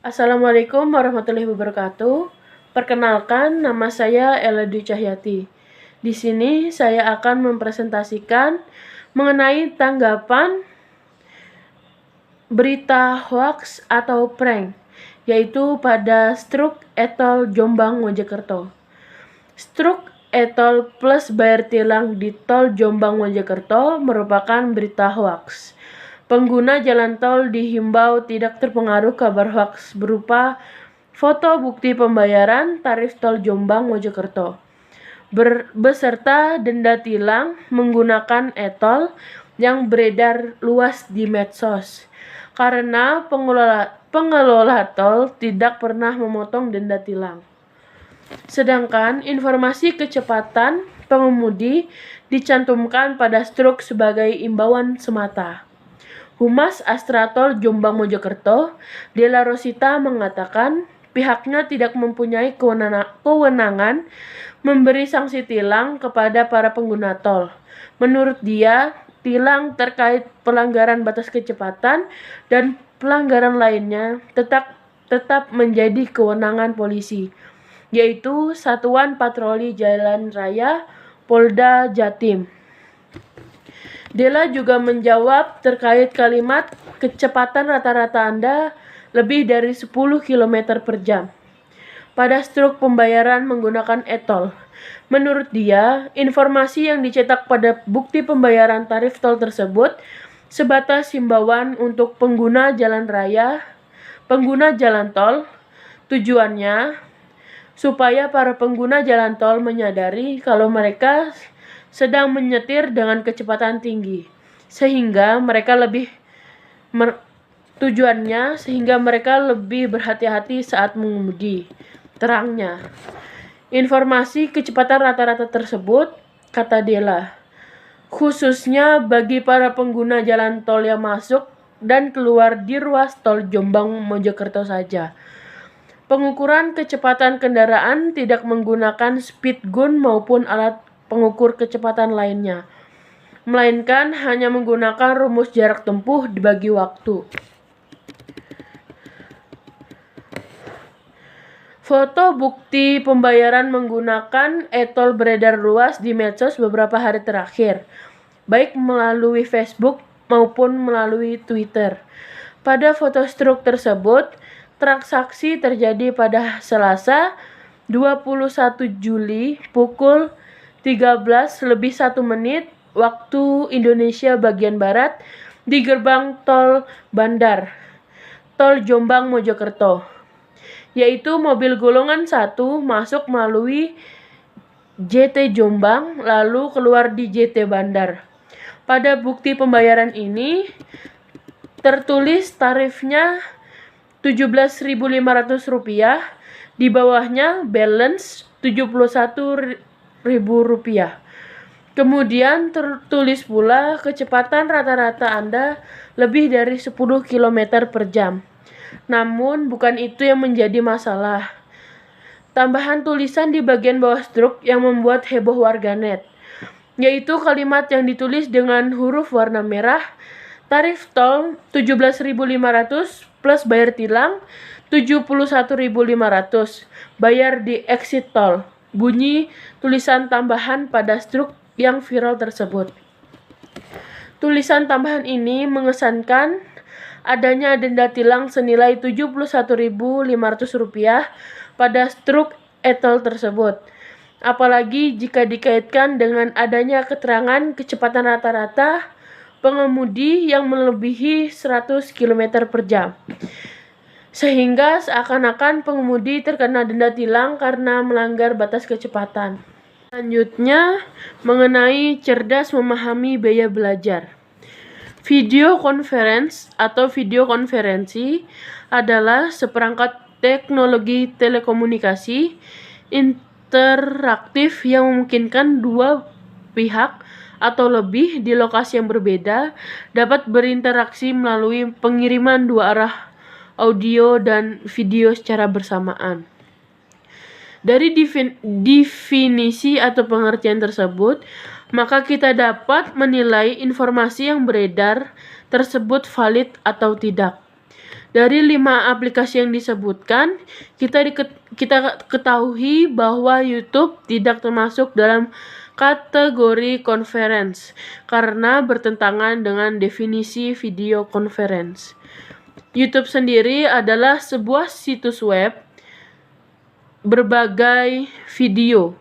Assalamualaikum warahmatullahi wabarakatuh. Perkenalkan, nama saya Ella Dwi Cahyati. Di sini saya akan mempresentasikan mengenai tanggapan berita hoax atau prank, yaitu pada Struk Etol Jombang Mojokerto. Struk Etol plus bayar tilang di tol Jombang Mojokerto merupakan berita hoax. Pengguna jalan tol dihimbau tidak terpengaruh kabar hoax berupa foto bukti pembayaran tarif tol Jombang Mojokerto beserta denda tilang menggunakan e-tol yang beredar luas di medsos, karena pengelola tol tidak pernah memotong denda tilang. Sedangkan informasi kecepatan pengemudi dicantumkan pada struk sebagai imbauan semata. Humas Astratol Jombang Mojokerto, Della Rosita mengatakan pihaknya tidak mempunyai kewenangan memberi sanksi tilang kepada para pengguna tol. Menurut dia, tilang terkait pelanggaran batas kecepatan dan pelanggaran lainnya tetap menjadi kewenangan polisi, yaitu Satuan Patroli Jalan Raya Polda Jatim. Della juga menjawab terkait kalimat kecepatan rata-rata Anda lebih dari 10 km per jam pada struk pembayaran menggunakan e-tol. Menurut dia, informasi yang dicetak pada bukti pembayaran tarif tol tersebut sebatas himbauan untuk pengguna jalan tol. Tujuannya supaya para pengguna jalan tol menyadari kalau mereka sedang menyetir dengan kecepatan tinggi, sehingga mereka lebih berhati-hati saat mengemudi. Terangnya, informasi kecepatan rata-rata tersebut, kata Della, khususnya bagi para pengguna jalan tol yang masuk dan keluar di ruas tol Jombang Mojokerto saja. Pengukuran kecepatan kendaraan tidak menggunakan speed gun maupun alat pengukur kecepatan lainnya, melainkan hanya menggunakan rumus jarak tempuh dibagi waktu. Foto bukti pembayaran menggunakan e-tol beredar luas di medsos beberapa hari terakhir, baik melalui Facebook maupun melalui Twitter. Pada foto struk tersebut, transaksi terjadi pada Selasa 21 Juli pukul 13:01 waktu Indonesia bagian Barat di gerbang tol Bandar, tol Jombang Mojokerto, yaitu mobil golongan 1 masuk melalui JT Jombang lalu keluar di JT Bandar. Pada bukti pembayaran ini tertulis tarifnya Rp17.500, di bawahnya balance Rp71.000. Kemudian tertulis pula kecepatan rata-rata Anda lebih dari 10 km per jam. Namun bukan itu yang menjadi masalah. Tambahan tulisan di bagian bawah struk yang membuat heboh warganet, yaitu kalimat yang ditulis dengan huruf warna merah, tarif tol Rp17.500 plus bayar tilang Rp71.500, bayar di exit tol. Bunyi tulisan tambahan pada struk yang viral tersebut. Tulisan tambahan ini mengesankan adanya denda tilang senilai Rp71.500 pada struk e-tol tersebut. Apalagi jika dikaitkan dengan adanya keterangan kecepatan rata-rata pengemudi yang melebihi 100 km per jam, sehingga seakan-akan pengemudi terkena denda tilang karena melanggar batas kecepatan. Selanjutnya, mengenai cerdas memahami biaya belajar. Video conference atau video konferensi adalah seperangkat teknologi telekomunikasi interaktif yang memungkinkan dua pihak atau lebih di lokasi yang berbeda dapat berinteraksi melalui pengiriman dua arah audio dan video secara bersamaan. Dari definisi atau pengertian tersebut, maka kita dapat menilai informasi yang beredar tersebut valid atau tidak. Dari 5 aplikasi yang disebutkan, kita ketahui bahwa YouTube tidak termasuk dalam kategori conference karena bertentangan dengan definisi video conference. YouTube sendiri adalah sebuah situs web berbagai video.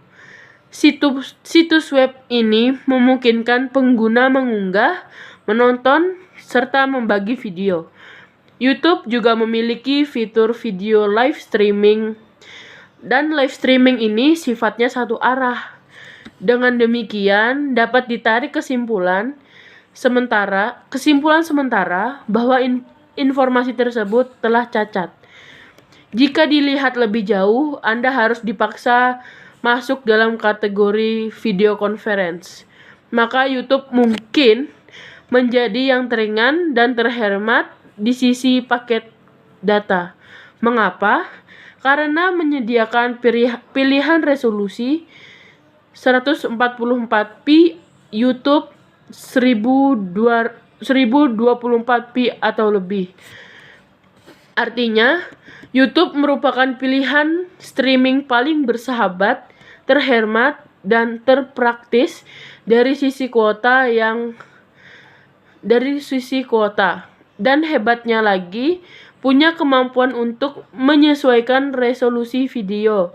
Situs web ini memungkinkan pengguna mengunggah, menonton, serta membagi video. YouTube juga memiliki fitur video live streaming, dan live streaming ini sifatnya satu arah. Dengan demikian, dapat ditarik kesimpulan sementara bahwa informasi tersebut telah cacat. Jika dilihat lebih jauh, Anda harus dipaksa masuk dalam kategori video conference. Maka YouTube mungkin menjadi yang teringan dan terhemat di sisi paket data. Mengapa? Karena menyediakan pilihan resolusi 144p, YouTube 1024p atau lebih. Artinya, YouTube merupakan pilihan streaming paling bersahabat, terhemat, dan terpraktis dari sisi kuota. Dan hebatnya lagi, punya kemampuan untuk menyesuaikan resolusi video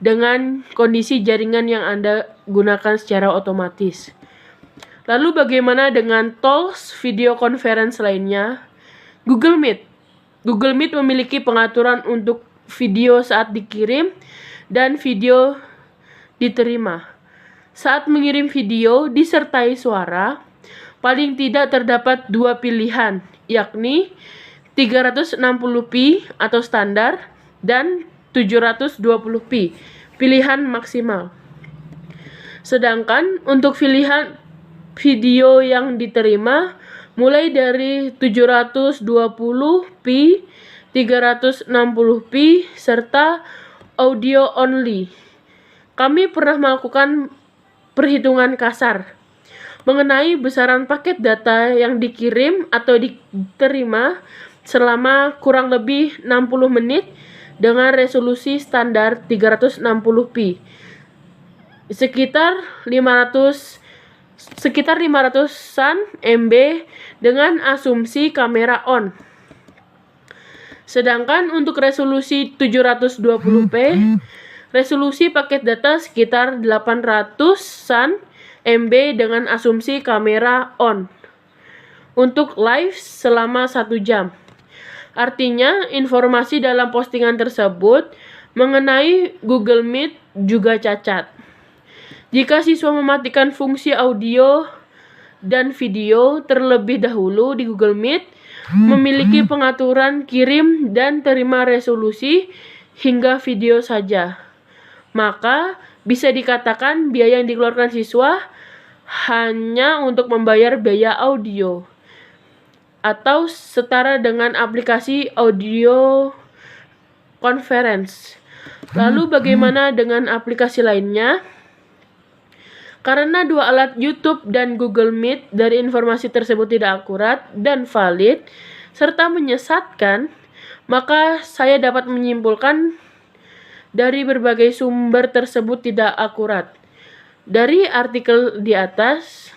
dengan kondisi jaringan yang Anda gunakan secara otomatis. Lalu bagaimana dengan tools video conference lainnya? Google Meet. Google Meet memiliki pengaturan untuk video saat dikirim dan video diterima. Saat mengirim video disertai suara, paling tidak terdapat 2 pilihan, yakni 360p atau standar dan 720p, pilihan maksimal. Sedangkan untuk pilihan video yang diterima mulai dari 720p, 360p, serta audio only. Kami pernah melakukan perhitungan kasar mengenai besaran paket data yang dikirim atau diterima selama kurang lebih 60 menit dengan resolusi standar 360p. Sekitar 500-an MB dengan asumsi kamera on. Sedangkan untuk resolusi 720p, resolusi paket data sekitar 800-an MB dengan asumsi kamera on. Untuk live selama 1 jam. Artinya, informasi dalam postingan tersebut mengenai Google Meet juga cacat. Jika siswa mematikan fungsi audio dan video terlebih dahulu di Google Meet, memiliki pengaturan kirim dan terima resolusi hingga video saja, maka bisa dikatakan biaya yang dikeluarkan siswa hanya untuk membayar biaya audio atau setara dengan aplikasi audio conference. Lalu bagaimana dengan aplikasi lainnya? Karena 2 alat YouTube dan Google Meet dari informasi tersebut tidak akurat dan valid serta menyesatkan, maka saya dapat menyimpulkan dari berbagai sumber tersebut tidak akurat. Dari artikel di atas,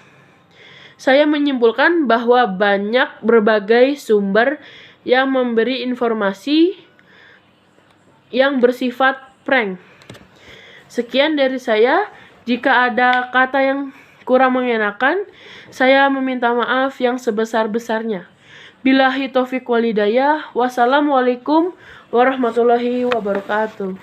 saya menyimpulkan bahwa banyak berbagai sumber yang memberi informasi yang bersifat prank. Sekian dari saya. Jika ada kata yang kurang mengenakan, saya meminta maaf yang sebesar-besarnya. Billahi taufiq wal hidayah. Wassalamualaikum warahmatullahi wabarakatuh.